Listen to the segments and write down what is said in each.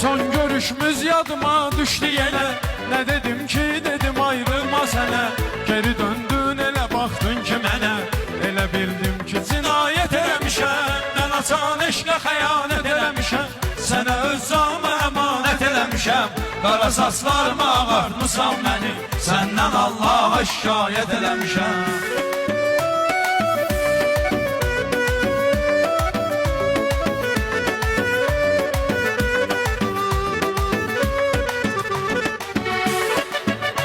Son görüşümüz yadıma düştü yenə. Ne dedim ki dedim ayrılma sənə. Geri döndün elə baxdın ki mənə. Elə bildim ki cinayət eləmişəm. Mən açan eşqə xəyanət eləmişəm. Sənə öz canımı əmanət eləmişəm. Qara saçlarımı ağartmısan məni. Səndən Allaha şikayət eləmişəm.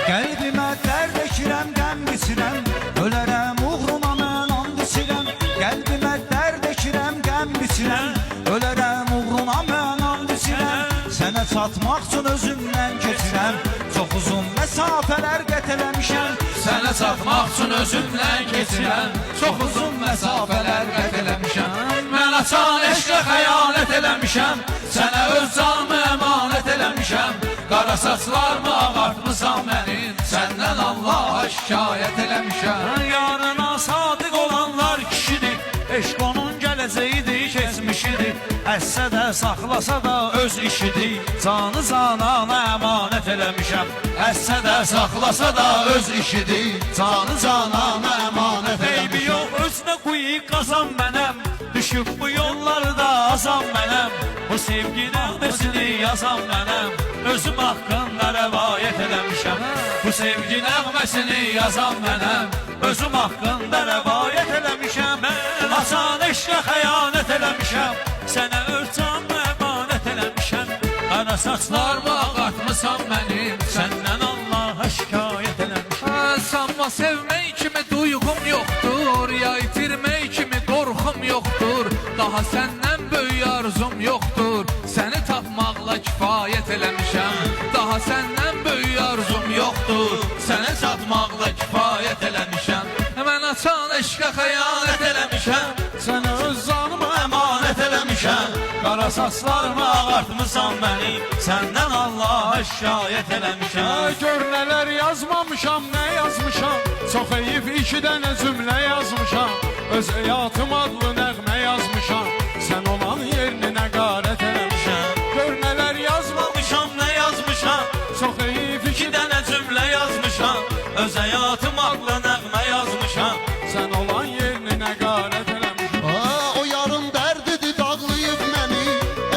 Qəlbimə dərd əkirəm, qəm biçirəm, ölərəm uğruna mən and içirəm. Qəlbimə dərd əkirəm, qəm biçirəm, ölərəm uğruna mən and içirəm. Sənə çatmaq üçün özümdən keçirəm, çox uzun məsafələr qət eləmişəm. Sənə çatmaq üçün özümdən keçirəm, çox uzun məsafələr qət eləmişəm. Mən açan eşqə xəyanət eləmişəm, sənə öz canımı əmanət eləmişəm. Qara saçlarımı ağartmısan mənim, səndən Allaha şikayət eləmişəm. Yarına sadiq olanlar kişidir, eşq onun gələcəyidir, keçmişidir. Əssə də saxlasa da öz işidir, canı canana əmanət eləmişəm. Əssə də saxlasa da öz işidir, canı canana əmanət Eybi eləmişəm. yox özünə quyu qazan mənəm, düşüb bu yollarda azam mənəm. Bu sevgi nəğməsini yazan mənəm, özüm haqqında rəvayət eləmişəm. Bu sevgi nəğməsini yazan mənəm, Özüm haqqında rəvayət eləmişəm. Mən açan eşqə xəyanət eləmişəm. Sənə öz canımı əmanət eləmişəm. Qara saçlarımı ağartmısan mənim, səndən Allaha şikayət eləmişəm. sanma sevmək kimi duyğum yoxdur, ya itirmək kimi qorxum yoxdur. Daha səndən böyük arzum yoxdur, səni tapmaqla kifayət eləmişəm. Daha səndən böyük arzum yoxdur, səni çatmaqla kifayət eləmişəm. Mən açan eşqə xəyanət eləmişəm, Sənə öz canımı əmanət eləmişəm. Qara saçlarımı ağartmısan məni, səndən Allaha şikayət eləmişəm. Gör nələr yazmamışam, nə yazmışam. Çox eyib iki dənə cümlə yazmışam. Öz həyatım adlı nəğmə yazmışam. Sən olan yerini nəqarət eləmişəm. Gör nələr yazmamışam, nə yazmışam. Çox eyib iki dənə cümlə yazmışam. Öz həyatım adlı nəğmə yazmışam. Sən olan yerini nəqarət eləmişəm. O yarım dərdidir dağlayıb məni,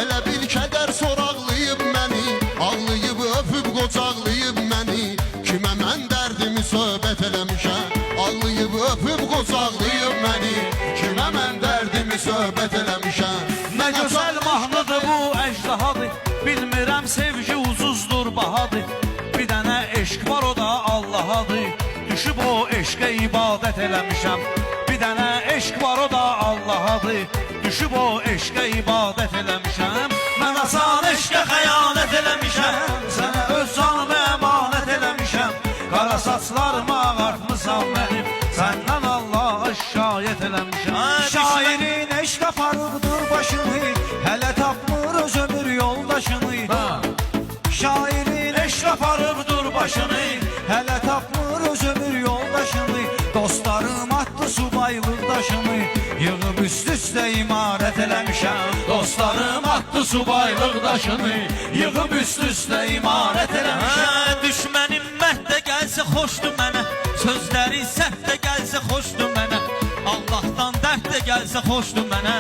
elə bil kədər soraqlayıb məni. Ağlayıb öpüb qocaqlayıb məni, kimə mən dərdimi söhbət eləmişəm. Ağlayıb öpüb qocaqlayıb məni, kimə mən dərdimi söhbət eləmişəm. Nə gözəl mahnıdır bu əjdahadır. Bilmirəm sevgi ucuzdur, bahadır. Bir dənə eşq var o da Allahadır. Düşüb o eşqə ibadət eləmişəm. Bir dənə eşq var o da Allahadır. Düşüb o eşqə ibadət eləmişəm. Mən asan eşqə xəyanət eləmişəm. Sənə öz canımı əmanət eləmişəm. Qara saçlarımı ağartmısan mənim, səndən Allaha şikayət eləmişəm. Şairin eşq aparıbdır başını, hələ tapmır öz ömür yoldaşını. Şairin Eşq aparıbdır başını, hələ tapmır öz ömür yoldaşını. Dostlarım atdı subaylıq daşını, yığıb üst-üstə imarət eləmişəm. dostlarım atdı subaylıq daşını, yığıb üst-üstə imarət eləmişəm. Düşmənim məhdə gəlsə xoşdur mənə, sözləri səhvdə gəlsə xoşdur mənə. Allahdan dərd də gəlsə xoşdur mənə,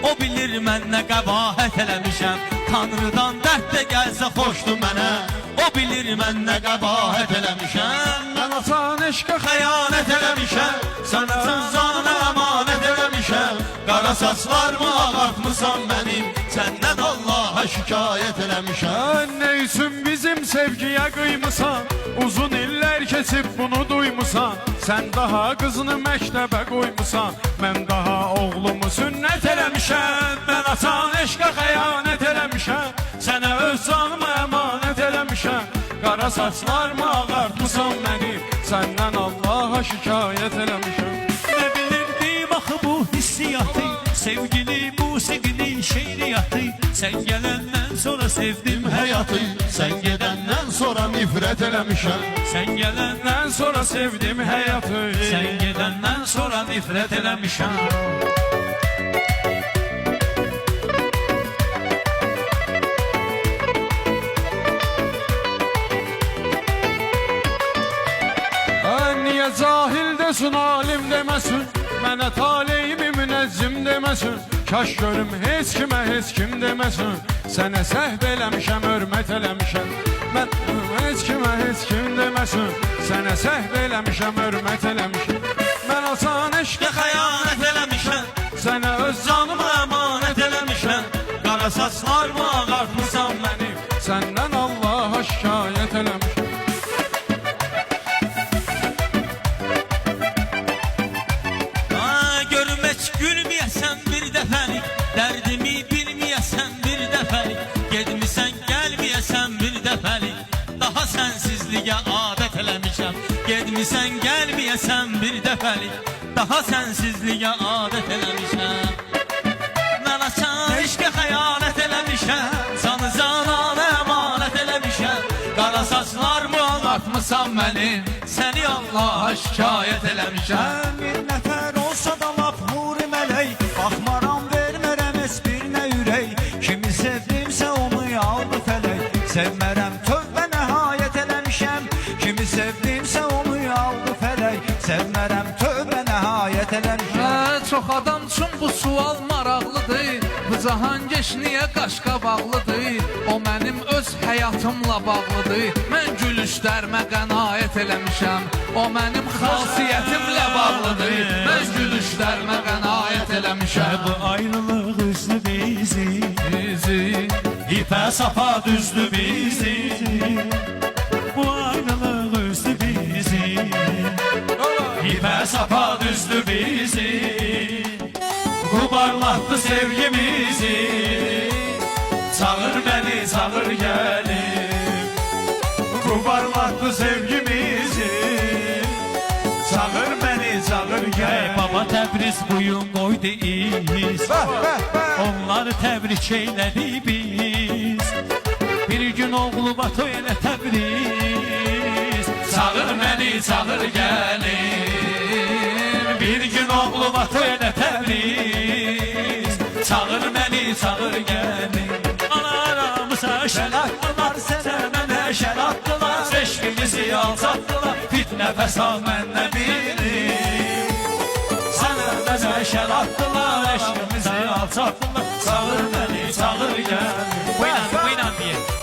o bilir mən nə qəbahət eləmişəm. Tanrıdan dərd də gəlsə xoşdur mənə, o bilir mən nə qəbahət eləmişəm. Mən açan eşqə xəyanət eləmişəm, sənə öz canımı əmanət eləmişəm. Qara saçlarımı ağartmısan mənim, səndən Allaha şikayət eləmişəm. Nə üçün bizim sevgiyə qıymısan, uzun illər keçib bunu duymusan. Sən daha qızını məktəbə qoymusan, mən daha oğlumu sünnət eləmişəm. Mən açan eşqə xəyanət eləmişəm, sənə öz canımı əmanət eləmişəm. Qara saçlarımı ağartmısan mənim, səndən Allaha şikayət eləmişəm. Nə bilirdim axı bu hissiyatı, sevgili musiqinin şeiriyyatı. Sən gələndən sonra sevdim həyatı, Sən gedəndən sonra nifrət eləmişəm. sən gələndən sonra sevdim həyatı. Sən gedəndən sonra nifrət eləmişəm. gözün alim deməsin, mənə taleyimi münezzim deməsin. Kaş görüm heç kimə heç kim deməsin, sənə səhv eləmişəm, hörmət eləmişəm. Mən heç kimə heç kim deməsin, sənə səhv eləmişəm, hörmət eləmişəm. Mən asan eşqə Xəyanət eləmişəm, sənə öz canımı canımı əmanət eləmişəm. Qara saçlarımı ağartmısan məni. səndən Allaha şikayət eləmişəm. Görüm heç gülməyəsən bir dəfəlik, dərdimi bilməyəsən bir dəfəlik, gedmisən gəlməyəsən bir dəfəlik, daha sənsizliyə adət eləmişəm. Gedmisən gəlməyəsən bir dəfəlik, daha sənsizliyə adət eləmişəm. Mən açan eşqə xəyanət eləmişəm, canı canana əmanət eləmişəm. Qara saçlarımı ağartmısan məni, səni Allaha şikayət eləmişəm. Bir nəfər olsa da lap huri mələk, baxmaram vermərəm heç birinə ürək. Kimi sevdimsə onu aldı fələk, sevmərəm tövbə nəhayət eləmişəm. Kimi sevdimsə onu aldı fələk, sevmərəm tövbə nəhayət eləmişəm. Çox adam üçün bu sual maraqlıdır, bu Cahangeş niyə qaşqa bağlıdır? O mənim öz həyatımla bağlıdır, mən gülüşlərimə qənaət eləmişəm. O mənim xasiyyətimlə bağlıdır, mən gülüşlərimə qənaət eləmişəm. Bu ayrılıq üzdü bizi, ipə sapa düzdü bizi. Bu ayrılıq üzdü bizi, ipə sapa düzdü bizi. Kubarlattı sevgimizi, çağır beni çağır gelin. Kubarlattı sevgimizi, çağır beni çağır gelin. Baba Təbriz bugün koydu iz, onları təbrik eylədi biz. Bir gün oğlu Batu elə Təbriz, çağır beni çağır gelin. Bir gün oğlu Batu elə Təbriz, çağır beni çağır gelin. Analarımıza şəl attılar, sənə nəşəl attılar. Eşqimizi alçattılar, fitnə fəsad mənlə bilir. Sənə nəşəl attılar, eşqimizi alçattılar. Çağır beni çağır gelin.